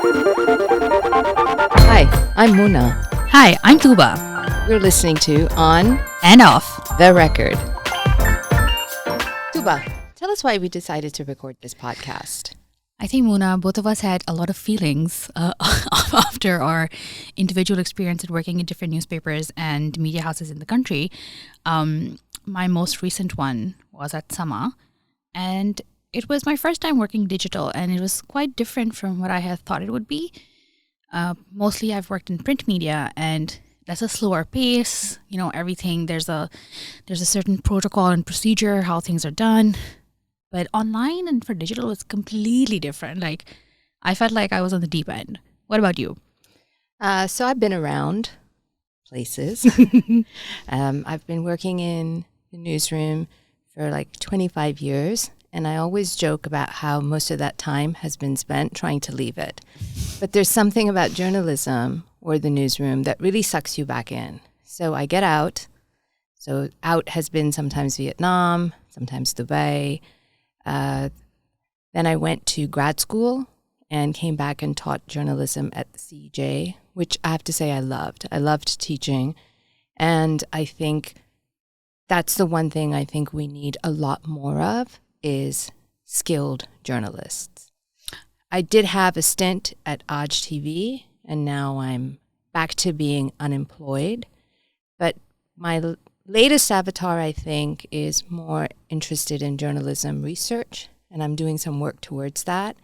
Hi, I'm Muna. Hi, I'm Tooba. You're listening to On And Off the Record. Tooba, tell us why we decided to record this podcast. I think, Muna, both of us had a lot of feelings after our individual experience at working in different newspapers and media houses in the country. My most recent one was at Sama, and it was my first time working digital, and it was quite different from what I had thought it would be. Mostly I've worked in print media, and that's a slower pace. You know, everything, there's a certain protocol and procedure, how things are done. But online and for digital, it's completely different. Like, I felt like I was on the deep end. What about you? So I've been around places. I've been working in the newsroom for like 25 years. And I always joke about how most of that time has been spent trying to leave it. But there's something about journalism or the newsroom that really sucks you back in. So I get out. So out has been sometimes Vietnam, sometimes Dubai. Then I went to grad school and came back and taught journalism at the CJ, which I have to say I loved. I loved teaching. And I think that's the one thing I think we need a lot more of is skilled journalists. I did have a stint at Aj TV, and now I'm back to being unemployed. But my latest avatar, I think, is more interested in journalism research, and I'm doing some work towards that.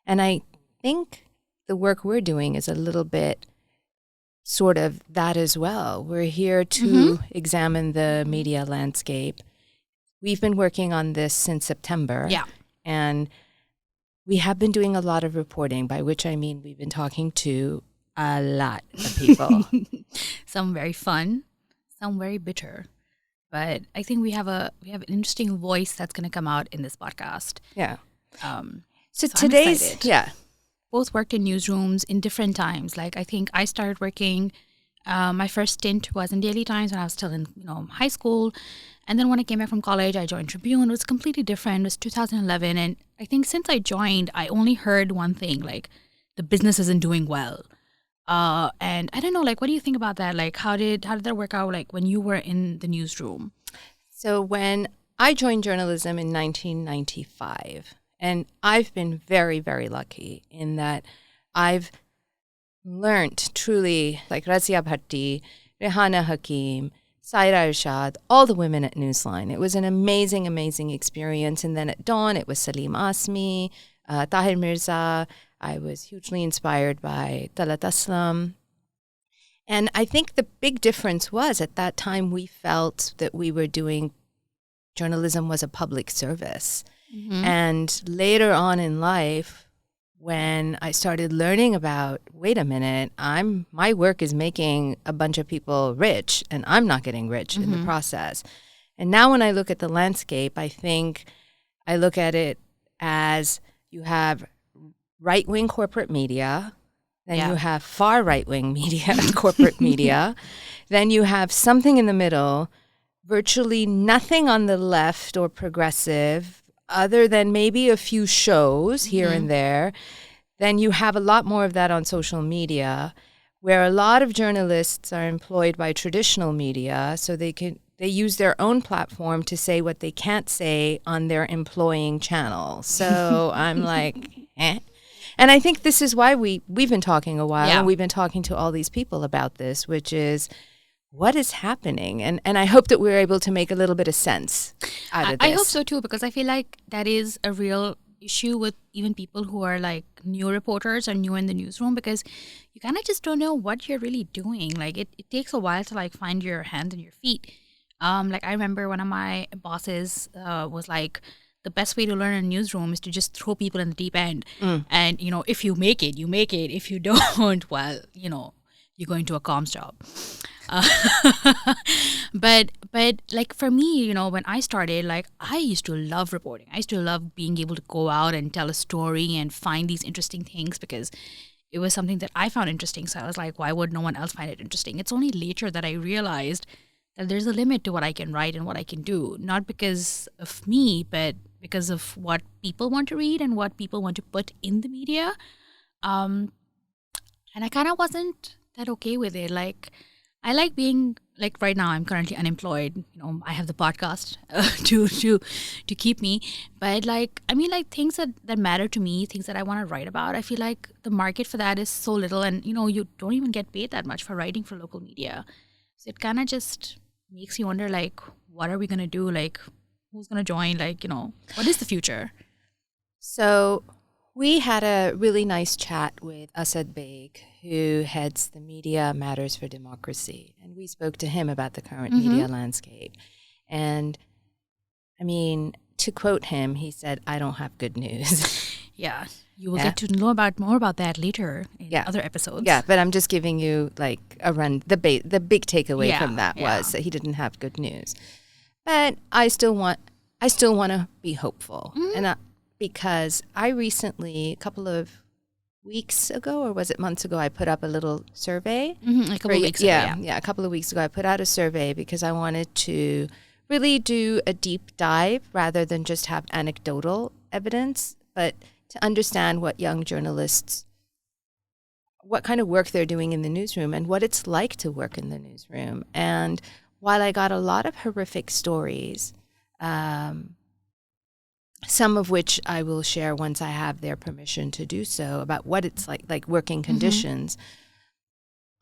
And I think the work we're doing is a little bit sort of that as well. We're here to examine the media landscape. We've been working on this since September. Yeah. And we have been doing a lot of reporting, by which I mean we've been talking to a lot of people. Some very fun, some very bitter. But I think we have an interesting voice that's going to come out in this podcast. Yeah. So today's, both worked in newsrooms in different times. Like, I think I started working, my first stint was in Daily Times when I was still in high school. And then when I came back from college, I joined Tribune. It was completely different. It was 2011. And I think since I joined, I only heard one thing, like, the business isn't doing well. And I don't know, like, what do you think about that? Like, how did that work out, like, when you were in the newsroom? So when I joined journalism in 1995, and I've been very, very lucky in that I've learned truly, like Razia Bhatti, Rehana Hakim, Saira Irshad, all the women at Newsline. It was an amazing, amazing experience. And then at Dawn, it was Salim Asmi, Tahir Mirza. I was hugely inspired by Talat Aslam. And I think the big difference was at that time we felt that we were doing journalism was a public service. Mm-hmm. And later on in life, when I started learning about, wait a minute, my work is making a bunch of people rich, and I'm not getting rich in the process. And now when I look at the landscape, I think I look at it as you have right-wing corporate media, then you have far right-wing media, corporate media, then you have something in the middle, virtually nothing on the left or progressive, other than maybe a few shows here and there. Then you have a lot more of that on social media, where a lot of journalists are employed by traditional media, so they use their own platform to say what they can't say on their employing channel. So I'm like, eh. And I think this is why we've been talking a while, and we've been talking to all these people about this, which is, what is happening? And I hope that we're able to make a little bit of sense out of this. I hope so too, because I feel like that is a real issue with even people who are like new reporters or new in the newsroom, because you kind of just don't know what you're really doing. Like it takes a while to like find your hands and your feet. Like I remember one of my bosses was like, the best way to learn in a newsroom is to just throw people in the deep end. And, if you make it, you make it. If you don't, well, you're going to a comms job. But like for me, when I started, like I used to love reporting. I used to love being able to go out and tell a story and find these interesting things because it was something that I found interesting. So I was like, why would no one else find it interesting? It's only later that I realized that there's a limit to what I can write and what I can do, not because of me, but because of what people want to read and what people want to put in the media. And I kind of wasn't that okay with it. Like, I like being, like, right now I'm currently unemployed. I have the podcast to keep me. But like, I mean, like, things that matter to me, things that I want to write about, I feel like the market for that is so little, and you don't even get paid that much for writing for local media. So it kind of just makes you wonder, like, what are we gonna do? Like, who's gonna join? Like, what is the future? So we had a really nice chat with Asad Beg, who heads the Media Matters for Democracy. And we spoke to him about the current media landscape. And I mean, to quote him, he said, "I don't have good news." Yeah. You will get to know more about that later in other episodes. Yeah, but I'm just giving you like a run. The big takeaway from that was that he didn't have good news. But I still want to be hopeful. And because I recently, a couple of weeks ago, or was it months ago, I put up a little survey. A couple of weeks ago. Yeah, a couple of weeks ago, I put out a survey because I wanted to really do a deep dive rather than just have anecdotal evidence, but to understand what young journalists, what kind of work they're doing in the newsroom and what it's like to work in the newsroom. And while I got a lot of horrific stories, some of which I will share once I have their permission to do so, about what it's like working conditions.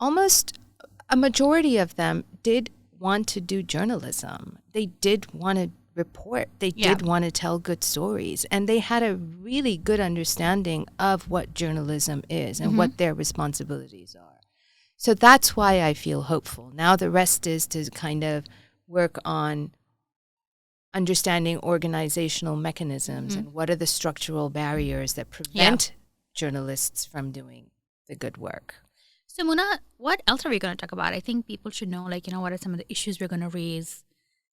Almost a majority of them did want to do journalism. They did want to report. They did want to tell good stories. And they had a really good understanding of what journalism is and what their responsibilities are. So that's why I feel hopeful. Now the rest is to kind of work on understanding organizational mechanisms and what are the structural barriers that prevent journalists from doing the good work. So Muna, what else are we going to talk about? I think people should know, like, what are some of the issues we're going to raise,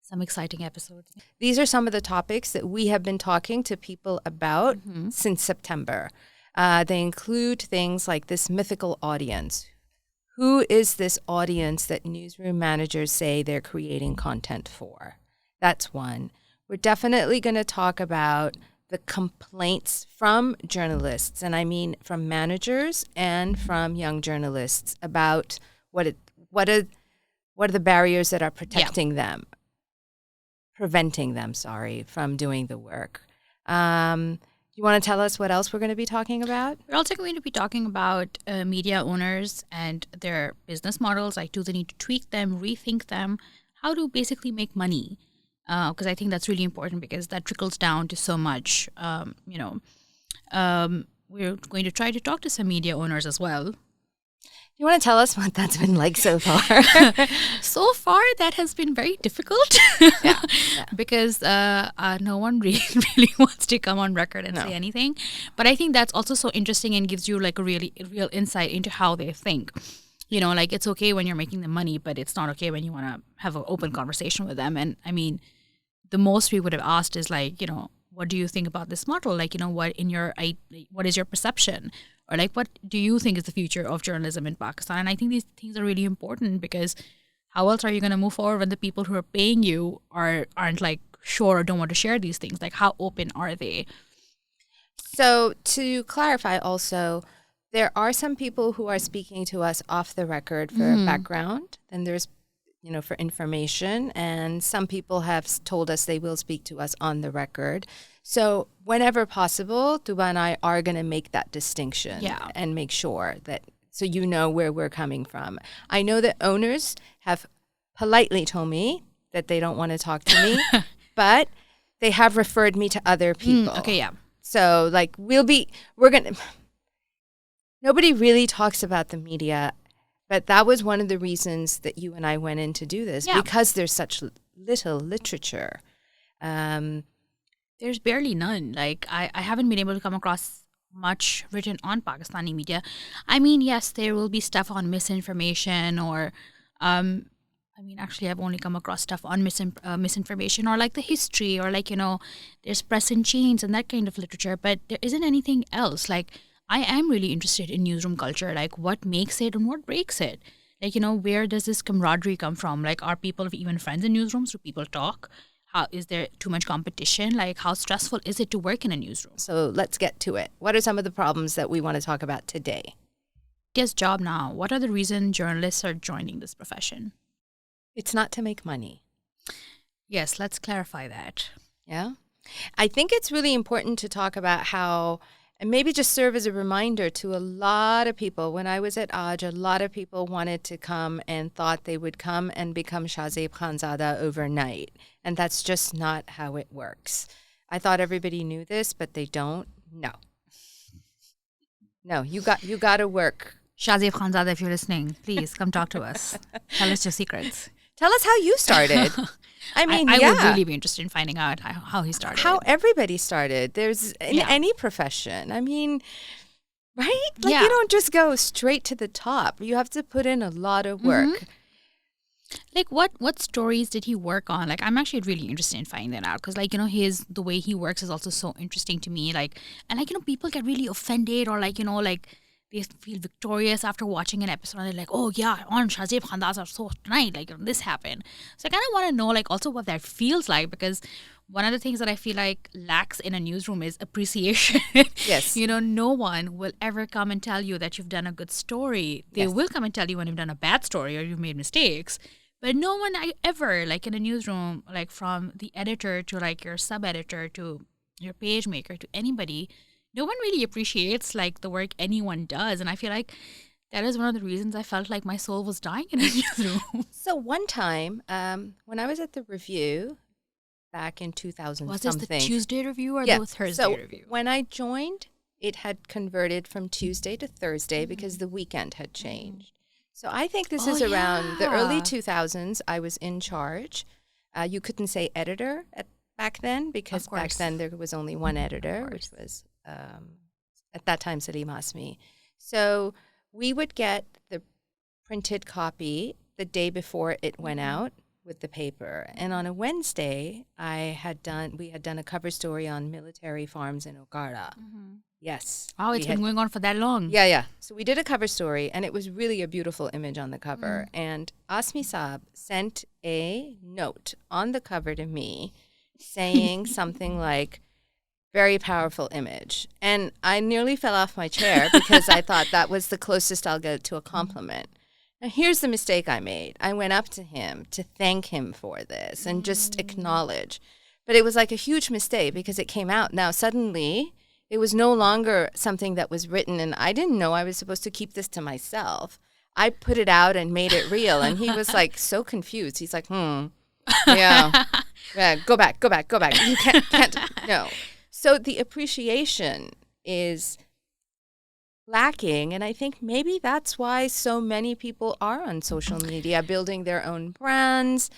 some exciting episodes. These are some of the topics that we have been talking to people about since September. They include things like this mythical audience. Who is this audience that newsroom managers say they're creating content for? That's one. We're definitely going to talk about the complaints from journalists, and I mean from managers and from young journalists, about what are the barriers that are preventing them from doing the work. You want to tell us what else we're going to be talking about? We're also going to be talking about media owners and their business models. Like, do they need to tweak them, rethink them? How to basically make money? Because I think that's really important, because that trickles down to so much. We're going to try to talk to some media owners as well. You want to tell us what that's been like so far? So far, that has been very difficult. Because no one really wants to come on record and say anything. But I think that's also so interesting and gives you like a real insight into how they think. Like, it's okay when you're making them money, but it's not okay when you want to have an open conversation with them. And I mean, the most we would have asked is like, what do you think about this model? Like, what is your perception? Or like, what do you think is the future of journalism in Pakistan? And I think these things are really important, because how else are you going to move forward when the people who are paying you aren't like sure or don't want to share these things? Like, how open are they? So to clarify also, there are some people who are speaking to us off the record for background, and there's, for information. And some people have told us they will speak to us on the record. So whenever possible, Tooba and I are going to make that distinction and make sure that, so you know where we're coming from. I know that owners have politely told me that they don't want to talk to me, but they have referred me to other people. So like, nobody really talks about the media, but that was one of the reasons that you and I went in to do this, because there's such little literature. There's barely none. Like, I haven't been able to come across much written on Pakistani media. I mean, yes, there will be stuff on misinformation, or, actually, I've only come across stuff on misinformation, or like the history, or like, there's press in chains and that kind of literature, but there isn't anything else. Like, I am really interested in newsroom culture, like what makes it and what breaks it. Like, where does this camaraderie come from? Like, are people even friends in newsrooms? Do people talk? How is there too much competition? Like, how stressful is it to work in a newsroom? So let's get to it. What are some of the problems that we want to talk about today? tedious job now. What are the reasons journalists are joining this profession? It's not to make money. Yes, let's clarify that. Yeah. I think it's really important to talk about how, and maybe just serve as a reminder to a lot of people. When I was at Aj, a lot of people wanted to come and thought they would come and become Shahzeb Khanzada overnight. And that's just not how it works. I thought everybody knew this, but they don't. No, you got to work. Shahzeb Khanzada, if you're listening, please come talk to us. Tell us your secrets. Tell us how you started. I mean, I would really be interested in finding out how he started. How everybody started. There's in any profession. I mean, right? Like you don't just go straight to the top. You have to put in a lot of work. Mm-hmm. Like what stories did he work on? Like I'm actually really interested in finding that out because like the way he works is also so interesting to me. Like and like people get really offended or like like they feel victorious after watching an episode and they're like, oh yeah, on Shahzeb Khanzada so tonight, like this happened. So I kind of want to know like also what that feels like because one of the things that I feel like lacks in a newsroom is appreciation. Yes. No one will ever come and tell you that you've done a good story. They will come and tell you when you've done a bad story or you've made mistakes. But no one ever, like in a newsroom, like from the editor to like your sub-editor to your page maker to anybody, no one really appreciates like the work anyone does. And I feel like that is one of the reasons I felt like my soul was dying in a newsroom. So one time, when I was at the Review back in 2000 was something. Was this the Tuesday Review or the Thursday Review? When I joined, it had converted from Tuesday to Thursday because the weekend had changed. So I think this is around the early 2000s. I was in charge. You couldn't say editor back then because back then there was only one editor, which was at that time Salim Hasmi. So we would get the printed copy the day before it went out with the paper. And on a Wednesday, we had done a cover story on military farms in Okara. Mm-hmm. Yes. Oh, it's been going on for that long. Yeah. So we did a cover story, and it was really a beautiful image on the cover. And Asmi Saab sent a note on the cover to me saying something like, very powerful image. And I nearly fell off my chair because I thought that was the closest I'll get to a compliment. Now, here's the mistake I made. I went up to him to thank him for this and just acknowledge. But it was like a huge mistake because it came out. Now, suddenly, it was no longer something that was written, and I didn't know I was supposed to keep this to myself. I put it out and made it real, and he was like so confused. He's like, yeah, go back. You can't, no. So the appreciation is lacking, and I think maybe that's why so many people are on social media, building their own brands,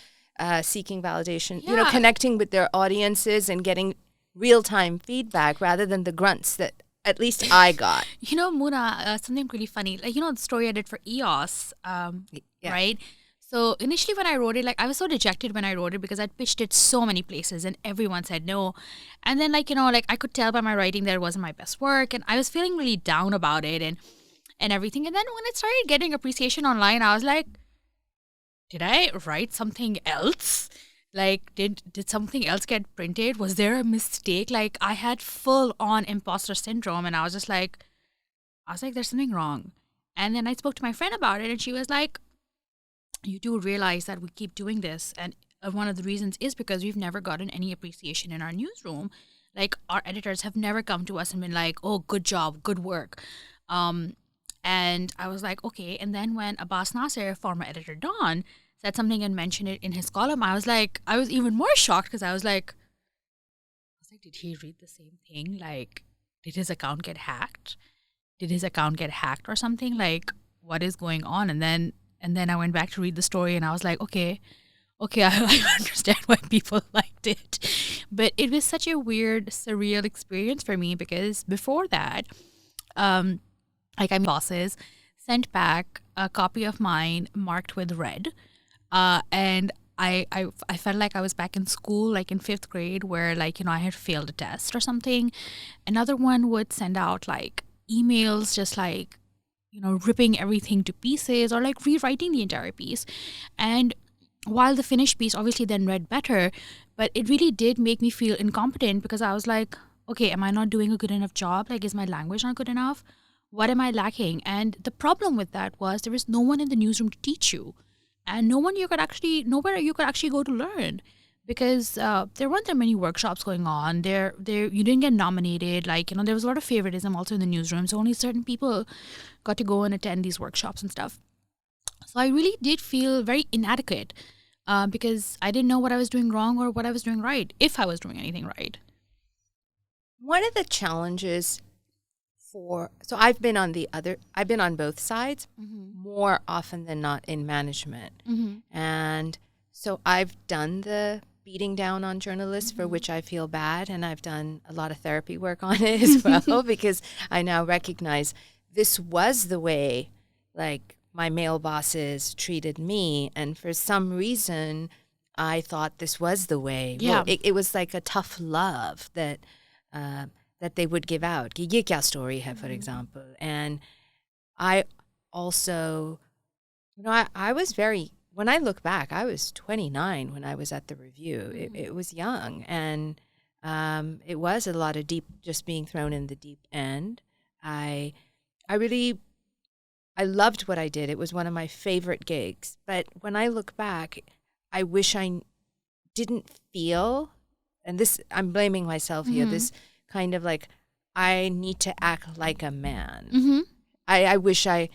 seeking validation, connecting with their audiences and getting real-time feedback rather than the grunts that at least I got. Muna, something really funny. Like, the story I did for EOS, right? So initially when I wrote it, like I was so dejected when I wrote it because I'd pitched it so many places and everyone said no. And then like I could tell by my writing that it wasn't my best work and I was feeling really down about it and everything. And then when it started getting appreciation online, I was like, did I write something else? Like, did something else get printed? Was there a mistake? Like, I had full-on imposter syndrome, and I was like, there's something wrong. And then I spoke to my friend about it, and she was like, you do realize that we keep doing this, and one of the reasons is because we've never gotten any appreciation in our newsroom. Like, our editors have never come to us and been like, oh, good job, good work. And I was like, okay. And then when Abbas Nasser, former editor Don, said something and mentioned it in his column, I was even more shocked because I was like, did he read the same thing? Like, did his account get hacked? Or something? Like, what is going on? And then I went back to read the story and I was like, okay, I understand why people liked it. But it was such a weird, surreal experience for me because before that, bosses sent back a copy of mine marked with red. And I felt like I was back in school, like in 5th grade, where I had failed a test or something. Another one would send out like emails, just like, ripping everything to pieces or like rewriting the entire piece. And while the finished piece obviously then read better, but it really did make me feel incompetent because I was like, okay, am I not doing a good enough job? Like, is my language not good enough? What am I lacking? And the problem with that was there was no one in the newsroom to teach you, and nowhere you could actually go to learn, because there weren't that many workshops going on. You didn't get nominated. Like, there was a lot of favoritism also in the newsroom, so only certain people got to go and attend these workshops and stuff. So I really did feel very inadequate because I didn't know what I was doing wrong or what I was doing right, if I was doing anything right. One of the challenges so I've been on both sides more often than not in management. And so I've done the beating down on journalists for which I feel bad. And I've done a lot of therapy work on it as well, because I now recognize this was the way, like, my male bosses treated me. And for some reason, I thought this was the way. Yeah. Well, it was like a tough love that they would give out. Ki ye kya story hai, for example. And I also, I was when I look back, I was 29 when I was at the review. It was young. And it was a lot of just being thrown in the deep end. I loved what I did. It was one of my favorite gigs. But when I look back, I wish I didn't feel, and this, I'm blaming myself here, this kind of like, I need to act like a man. I wish I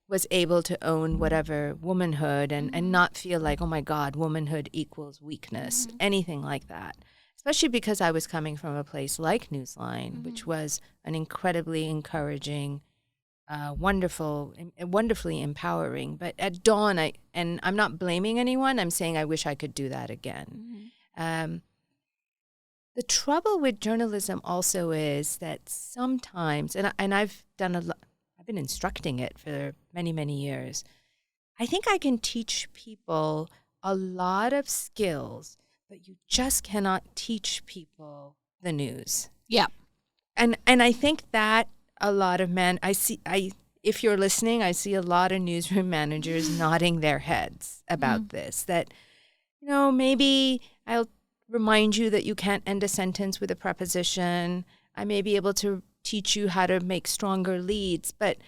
was able to own whatever womanhood and not feel like, oh my God, womanhood equals weakness, anything like that. Especially because I was coming from a place like Newsline, which was an incredibly encouraging, wonderfully empowering. But at dawn, and I'm not blaming anyone, I'm saying I wish I could do that again. The trouble with journalism also is that sometimes, and I've been instructing it for many, many years. I think I can teach people a lot of skills, but you just cannot teach people the news. Yeah. And I think that a lot of men, if you're listening, I see a lot of newsroom managers nodding their heads about this, that, maybe I'll remind you that you can't end a sentence with a preposition. I may be able to teach you how to make stronger leads, but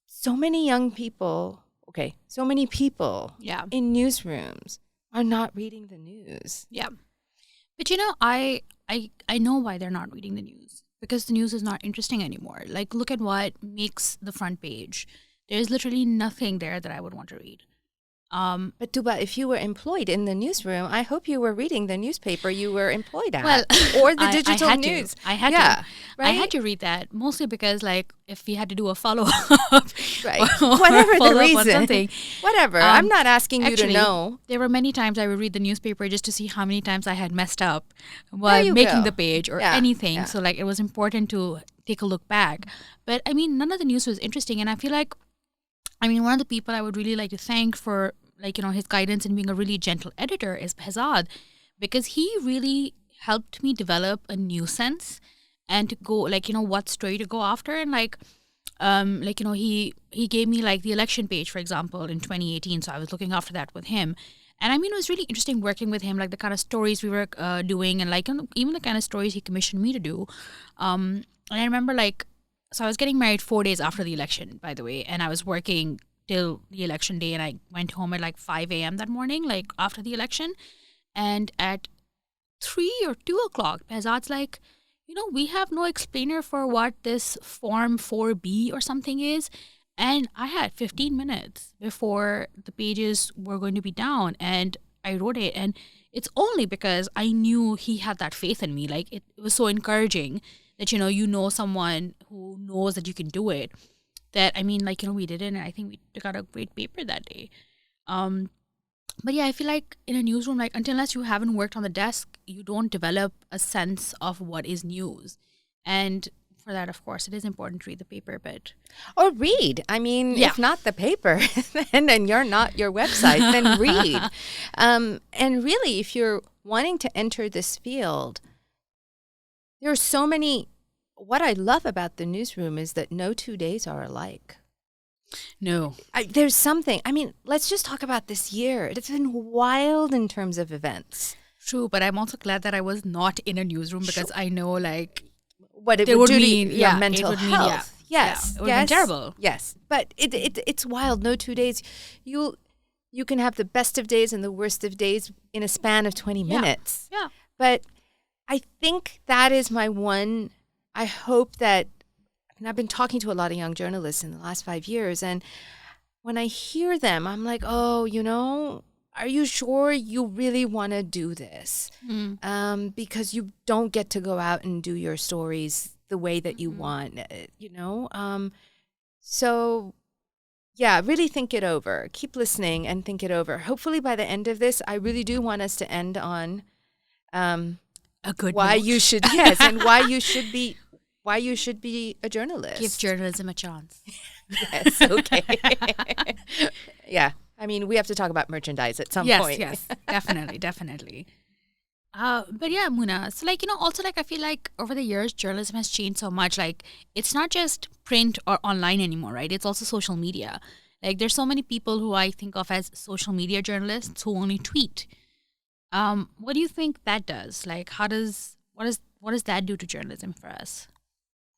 so many people in newsrooms are not reading the news. Yeah. But I know why they're not reading the news, because the news is not interesting anymore. Like, look at what makes the front page. There's literally nothing there that I would want to read. But Tooba, if you were employed in the newsroom, I hope you were reading the newspaper you were employed at, or the digital news. I had to. Right? I had to read that, mostly because, like, if we had to do a follow-up, right? Whatever the reason, something. Whatever. I'm not asking you to know. There were many times I would read the newspaper just to see how many times I had messed up while making the page or anything. Yeah. So, like, it was important to take a look back. But I mean, none of the news was interesting, and I feel like, one of the people I would really like to thank for, like, his guidance in being a really gentle editor is Behzad, because he really helped me develop a new sense and to go, like, what story to go after. And he gave me, like, the election page, for example, in 2018. So I was looking after that with him. And it was really interesting working with him, like the kind of stories we were doing, and like even the kind of stories he commissioned me to do. And I remember, like, so I was getting married 4 days after the election, by the way, and I was working till the election day, and I went home at like 5 a.m. that morning, like after the election. And at 3 or 2 o'clock, Behzad's like, we have no explainer for what this Form 4B or something is. And I had 15 minutes before the pages were going to be down, and I wrote it. And it's only because I knew he had that faith in me. Like, it was so encouraging that, someone who knows that you can do it. That, we did it, and I think we took out a great paper that day. But yeah, I feel like in a newsroom, like, unless you haven't worked on the desk, you don't develop a sense of what is news. And for that, of course, it is important to read the paper, but... Or read. If not the paper, then you're not your website, then read. And really, if you're wanting to enter this field, there are so many... What I love about the newsroom is that no 2 days are alike. No. There's something. Let's just talk about this year. It's been wild in terms of events. True, but I'm also glad that I was not in a newsroom, because I know, like, what it would do to your mental health. Yes. It would have been terrible. Yes. But it's wild. No 2 days. You can have the best of days and the worst of days in a span of 20 minutes. Yeah. But I think that is my one, I hope that, and I've been talking to a lot of young journalists in the last 5 years, and when I hear them, I'm like, oh, are you sure you really want to do this? Because you don't get to go out and do your stories the way that you want, So, yeah, really think it over. Keep listening and think it over. Hopefully by the end of this, I really do want us to end on a good why note. you should, yes, and why you should be a journalist. Give journalism a chance. Yes, okay. Yeah. I mean, we have to talk about merchandise at some point. Yes, definitely. But yeah, Muna, so also I feel like over the years, journalism has changed so much. It's not just print or online anymore, right? It's also social media. There's so many people who I think of as social media journalists who only tweet. What do you think that does? What does that do to journalism for us?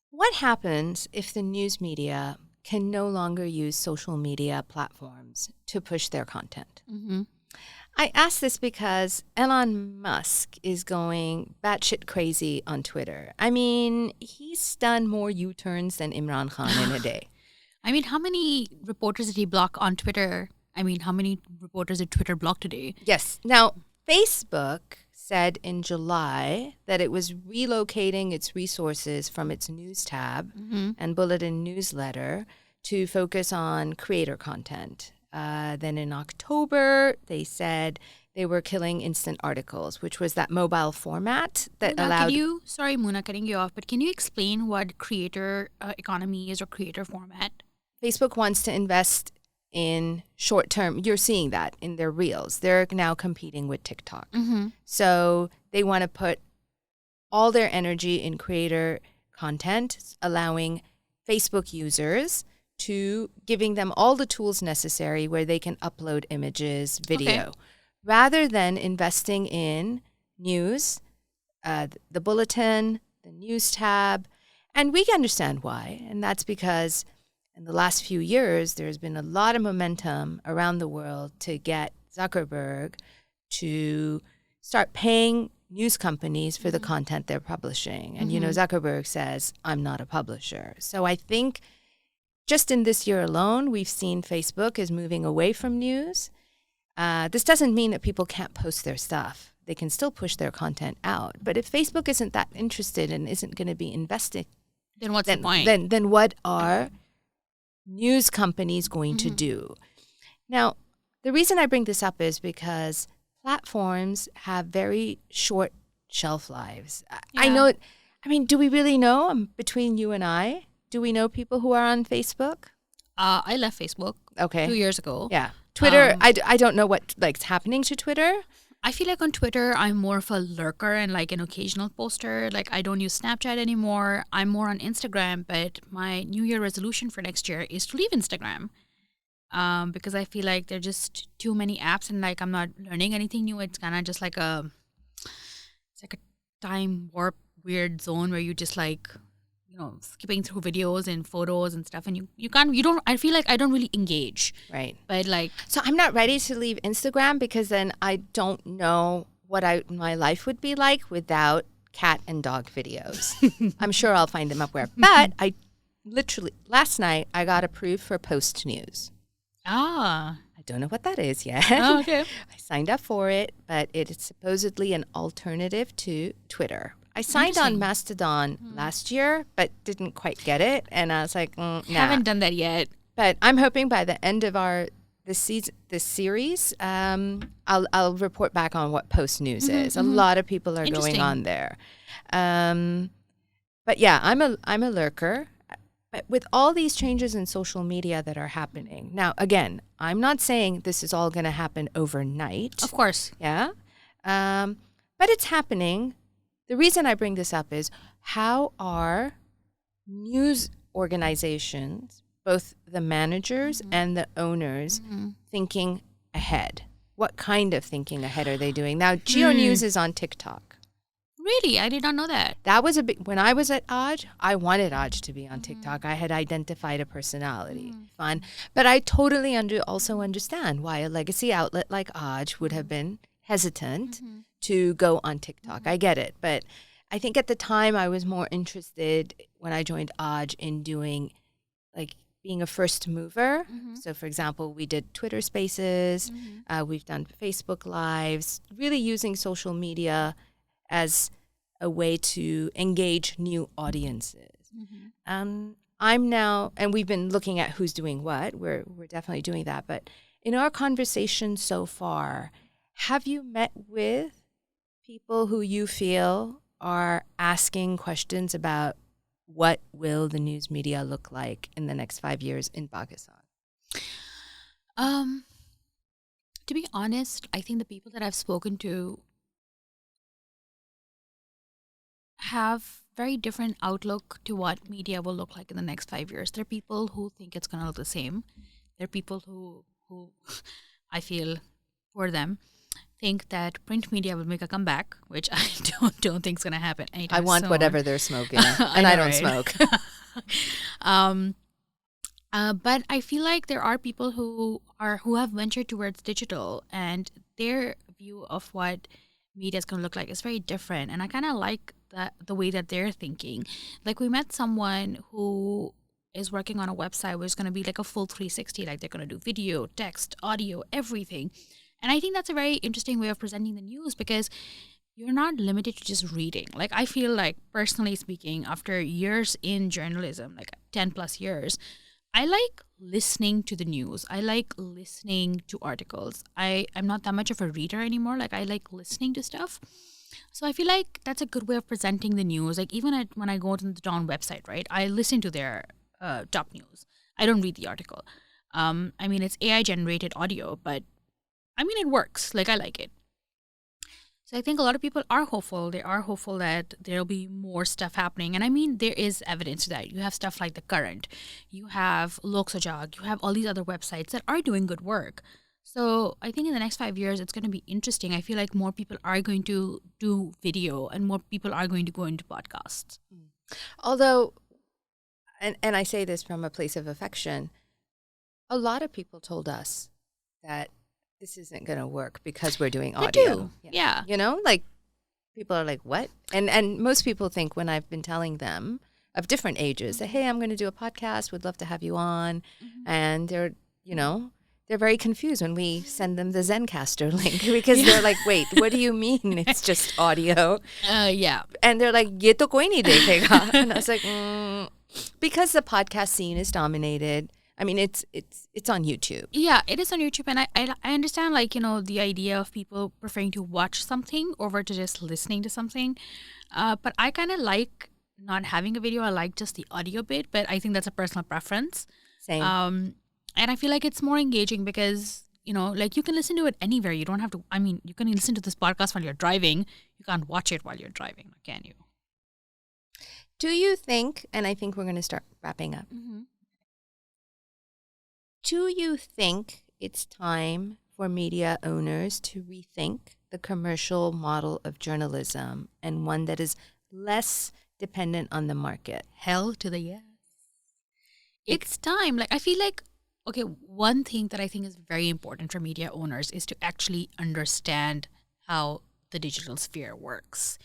What happens if the news media can no longer use social media platforms to push their content? Mm-hmm. I ask this because Elon Musk is going batshit crazy on Twitter. I mean, he's done more U-turns than Imran Khan in a day. I mean, how many reporters did he block on Twitter? I mean, how many reporters did Twitter block today? Yes. Now, Facebook said in July that it was relocating its resources from its news tab and bulletin newsletter to focus on creator content. Then in October, they said they were killing instant articles, which was that mobile format that allowed... Sorry, Muna, cutting you off, but can you explain what creator economy is or creator format? Facebook wants to invest in short-term. You're seeing that in their reels. They're now competing with TikTok. Mm-hmm. So they want to put all their energy in creator content, allowing Facebook users to giving them all the tools necessary where they can upload images, video, rather than investing in news, the bulletin, the news tab. And we understand why. And that's because in the last few years, there's been a lot of momentum around the world to get Zuckerberg to start paying news companies for the content they're publishing. And, Zuckerberg says, I'm not a publisher. So I think just in this year alone, we've seen Facebook is moving away from news. This doesn't mean that people can't post their stuff. They can still push their content out. But if Facebook isn't that interested and isn't going to be investing, then what's the point? Then what are news companies going to do? Now, the reason I bring this up is because platforms have very short shelf lives. I know. I mean, do we really know between you and I? Do we know people who are on Facebook? I left Facebook 2 years ago. Yeah. Twitter, I don't know what's happening to Twitter. I feel like on Twitter, I'm more of a lurker and an occasional poster. I don't use Snapchat anymore. I'm more on Instagram, but my New Year resolution for next year is to leave Instagram because I feel like there are just too many apps and I'm not learning anything new. It's kind of just it's like a time warp weird zone where you just skipping through videos and photos and stuff, and I feel like I don't really engage. Right. But so I'm not ready to leave Instagram because then I don't know what my life would be like without cat and dog videos. I'm sure I'll find them up where. But I literally, last night, I got approved for Post News. I don't know what that is yet. Oh, okay. I signed up for it, but it is supposedly an alternative to Twitter. I signed on Mastodon last year, but didn't quite get it. And I was like, nah. Haven't done that yet. But I'm hoping by the end of this series, I'll report back on what Post News is. A lot of people are going on there. But yeah, I'm a lurker. But with all these changes in social media that are happening, now, again, I'm not saying this is all going to happen overnight. Of course. Yeah. But it's happening. The reason I bring this up is how are news organizations, both the managers and the owners, thinking ahead? What kind of thinking ahead are they doing? Now, GeoNews is on TikTok. Really? I did not know that. That was a big, when I was at Aj, I wanted Aj to be on TikTok. I had identified a personality, fun. But I totally also understand why a legacy outlet like Aj would have been hesitant to go on TikTok. I get it. But I think at the time I was more interested when I joined Aj in doing, like, being a first mover. So, for example, we did Twitter Spaces. We've done Facebook Lives, really using social media as a way to engage new audiences. I'm now, and we've been looking at who's doing what. We're definitely doing that. But in our conversation so far, have you met with people who you feel are asking questions about what will the news media look like in the next 5 years in Pakistan? To be honest, I think the people that I've spoken to have very different outlook to what media will look like in the next 5 years. There are people who think it's going to look the same. There are people who I feel for them think that print media will make a comeback, which I don't think is going to happen anytime I want soon. whatever they're smoking, and I don't smoke. But I feel like there are people who have ventured towards digital, and their view of what media is going to look like is very different. And I kind of like the way that they're thinking. Like, we met someone who is working on a website where it's going to be like a full 360, like they're going to do video, text, audio, everything. And I think that's a very interesting way of presenting the news, because you're not limited to just reading. Like, I feel like, personally speaking, after years in journalism, like 10 plus years, I like listening to the news. I like listening to articles. I'm not that much of a reader anymore. Like, I like listening to stuff. So I feel like that's a good way of presenting the news. Like, even when I go to the Dawn website, right, I listen to their top news. I don't read the article. I mean, it's AI generated audio, but I mean, it works. Like, I like it. So I think a lot of people are hopeful. They are hopeful that there'll be more stuff happening. And I mean, there is evidence to that. You have stuff like The Current. You have Lok Sajag. You have all these other websites that are doing good work. So I think in the next 5 years, it's going to be interesting. I feel like more people are going to do video, and more people are going to go into podcasts. Although, and I say this from a place of affection, a lot of people told us that this isn't going to work because we're doing audio. They do. Yeah. You know, like, people are like, what? And most people think, when I've been telling them of different ages that, hey, I'm going to do a podcast, would love to have you on. And they're, you know, they're very confused when we send them the Zencaster link, because they're like, wait, what do you mean it's just audio? Yeah. And they're like, ye to koi nahi dekhega. And I was like, because the podcast scene is dominated. I mean, it's on YouTube. Yeah, it is on YouTube. And I understand, like, you know, the idea of people preferring to watch something over to just listening to something. But I kind of like not having a video. I like just the audio bit, but I think that's a personal preference. Same. And I feel like it's more engaging because, you know, like, you can listen to it anywhere. You don't have to, I mean, you can listen to this podcast while you're driving. You can't watch it while you're driving, can you? Do you think, and I think we're going to start wrapping up. Do you think it's time for media owners to rethink the commercial model of journalism, and one that is less dependent on the market? Hell to the yes. It's time. Like, I feel like, okay, one thing that I think is very important for media owners is to actually understand how the digital sphere works.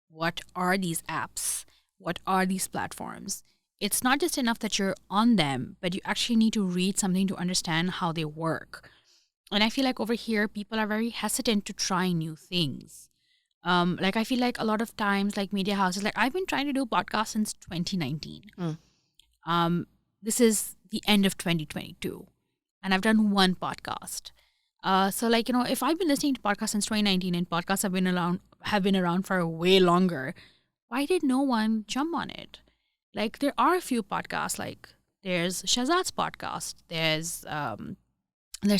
What are these apps? What are these platforms? It's not just enough that you're on them, but you actually need to read something to understand how they work. And I feel like over here, people are very hesitant to try new things. Like, I feel like a lot of times, like, media houses, like, I've been trying to do podcasts since 2019. This is the end of 2022, and I've done one podcast. So, like, you know, if I've been listening to podcasts since 2019 and podcasts have been around for way longer, why did no one jump on it? Like, there are a few podcasts, like, there's Shahzad's podcast, there's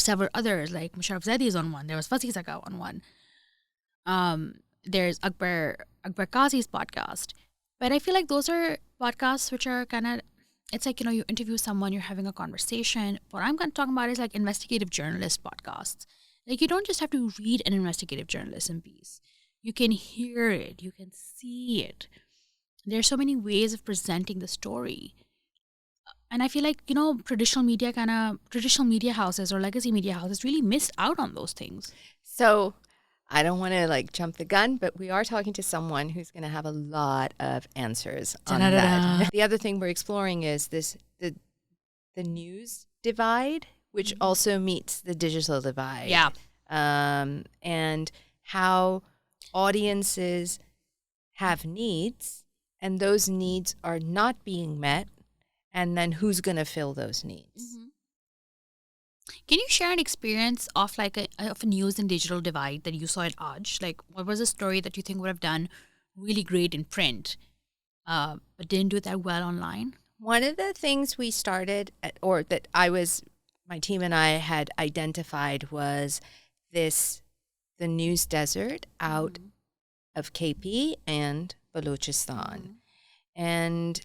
several others, like Musharraf Zaidi is on one, there was Fasi Zaka on one, there's Akbar Qazi's podcast. But I feel like those are podcasts which are kind of, it's like, you know, you interview someone, you're having a conversation. What I'm going to talk about is, like, investigative journalist podcasts. Like, you don't just have to read an investigative journalism piece. You can hear it. You can see it. There are so many ways of presenting the story. And I feel like, traditional media houses or legacy media houses really missed out on those things. So I don't want to jump the gun, but we are talking to someone who's going to have a lot of answers on that. The other thing we're exploring is the news divide, which also meets the digital divide. Yeah. And how audiences have needs, and those needs are not being met, and then who's going to fill those needs? Mm-hmm. Can you share an experience of of a news and digital divide that you saw at Aj? Like, what was a story that you think would have done really great in print, but didn't do that well online? One of the things we started my team and I had identified was the news desert out of KP and Balochistan. And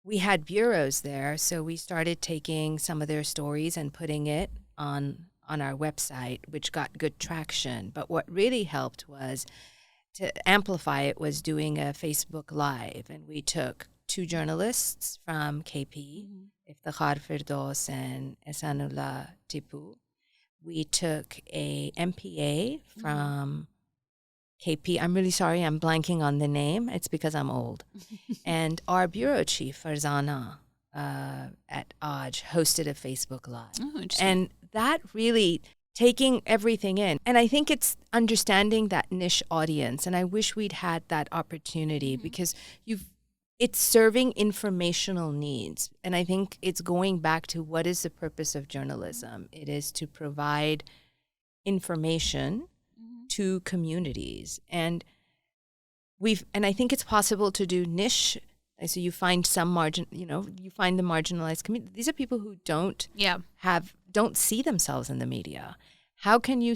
we had bureaus there, so we started taking some of their stories and putting it on our website, which got good traction. But what really helped was to amplify it was doing a Facebook Live, and we took 2 journalists from KP, Iftikhar Firdos and Esanullah Tipu. We took a MPA from KP. I'm really sorry, I'm blanking on the name. It's because I'm old. And our bureau chief, Farzana, at Aj, hosted a Facebook Live. Oh, and that really taking everything in. And I think it's understanding that niche audience. And I wish we'd had that opportunity because it's serving informational needs. And I think it's going back to what is the purpose of journalism. It is to provide information to communities. And I think it's possible to do niche. So you find some you find the marginalized community. These are people who don't see themselves in the media. How can you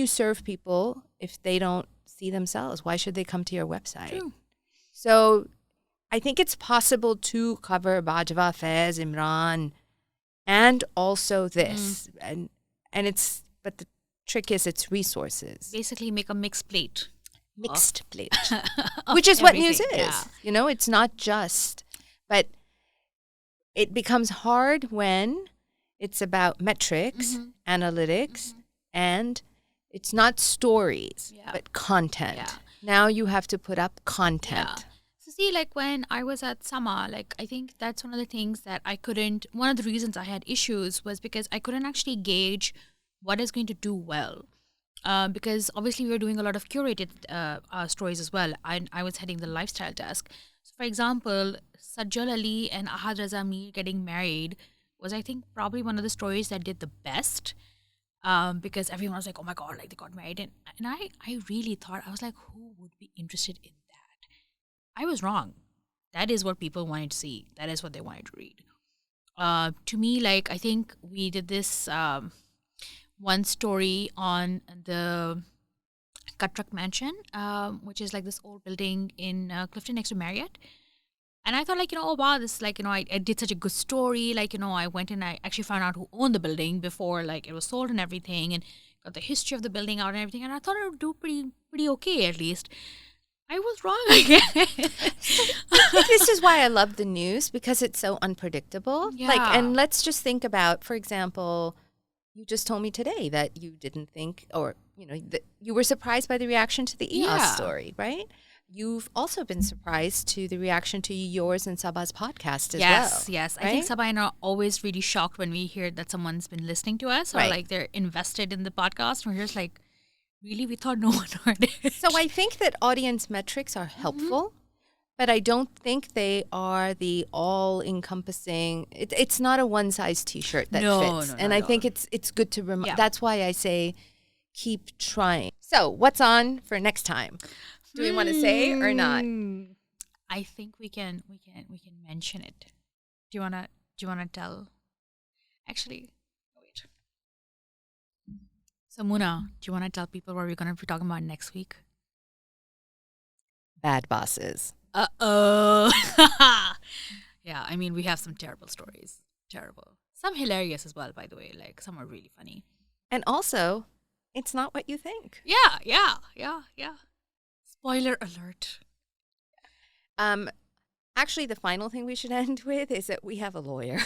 serve people if they don't see themselves? Why should they come to your website? True. So I think it's possible to cover Bajwa, Faiz, Imran, and also this. But the trick is it's resources. Basically make a mixed plate. Mixed plate. Which is what news is. Yeah. It's not just, but it becomes hard when it's about metrics, analytics, and it's not stories, but content. Yeah. Now you have to put up content. Yeah. So see, when I was at Sama, I think that's one of the things that one of the reasons I had issues was because I couldn't actually gauge what is going to do well. Because obviously we were doing a lot of curated stories as well. I was heading the lifestyle desk. So for example, Sajjal Ali and Ahad Raza Mir getting married was, I think, probably one of the stories that did the best. Because everyone was like, oh my God, they got married. And I really thought, I was like, who would be interested in that? I was wrong. That is what people wanted to see. That is what they wanted to read. To me, I think we did this one story on the Katrak Mansion, which is this old building in Clifton next to Marriott. And I thought, oh, wow, this, I did such a good story. I went and I actually found out who owned the building before, it was sold and everything, and got the history of the building out and everything. And I thought it would do pretty okay, at least. I was wrong again. This is why I love the news, because it's so unpredictable. Yeah. And let's just think about, for example, you just told me today that you didn't think, or, that you were surprised by the reaction to the EOS story, right? You've also been surprised to the reaction to yours and Sabah's podcast as well. Yes. Right? I think Sabah and I are always really shocked when we hear that someone's been listening to us, or they're invested in the podcast. And we're just really? We thought no one heard it. So I think that audience metrics are helpful, but I don't think they are the all-encompassing. It's not a one-size T-shirt that fits. No, and I think it's good to remind. That's why I say keep trying. So what's on for next time? Do we want to say or not? I think we can mention it. Do you wanna tell? Actually, wait. So Muna, do you wanna tell people what we're gonna be talking about next week? Bad bosses. Uh-oh. Yeah, I mean, we have some terrible stories. Terrible. Some hilarious as well, by the way. Some are really funny. And also, it's not what you think. Yeah. Spoiler alert. Actually, the final thing we should end with is that we have a lawyer.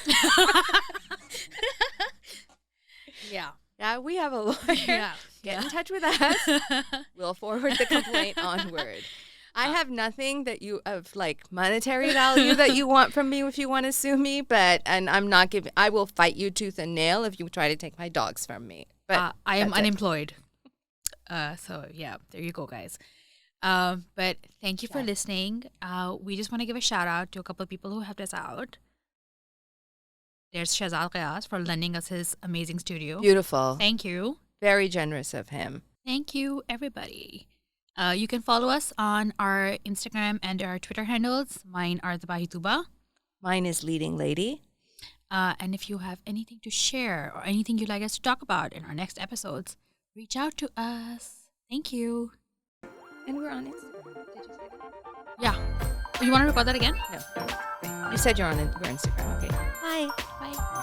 Yeah. Yeah, we have a lawyer. Yeah. Get in touch with us. We'll forward the complaint onward. I have nothing that you of like monetary value that you want from me if you want to sue me, and I'm not giving. I will fight you tooth and nail if you try to take my dogs from me. But I am unemployed. So yeah, there you go, guys. But thank you for listening. We just want to give a shout out to a couple of people who helped us out. There's Shazal Qiyas for lending us his amazing studio. Beautiful. Thank you. Very generous of him. Thank you, everybody. You can follow us on our Instagram and our Twitter handles. Mine are the Bahi Tuba. Mine is Leading Lady. And if you have anything to share or anything you'd like us to talk about in our next episodes, reach out to us. Thank you. And we're on Instagram. Did you say that? Yeah. You want to record that again? No. You said we're on Instagram. Okay. Bye. Bye.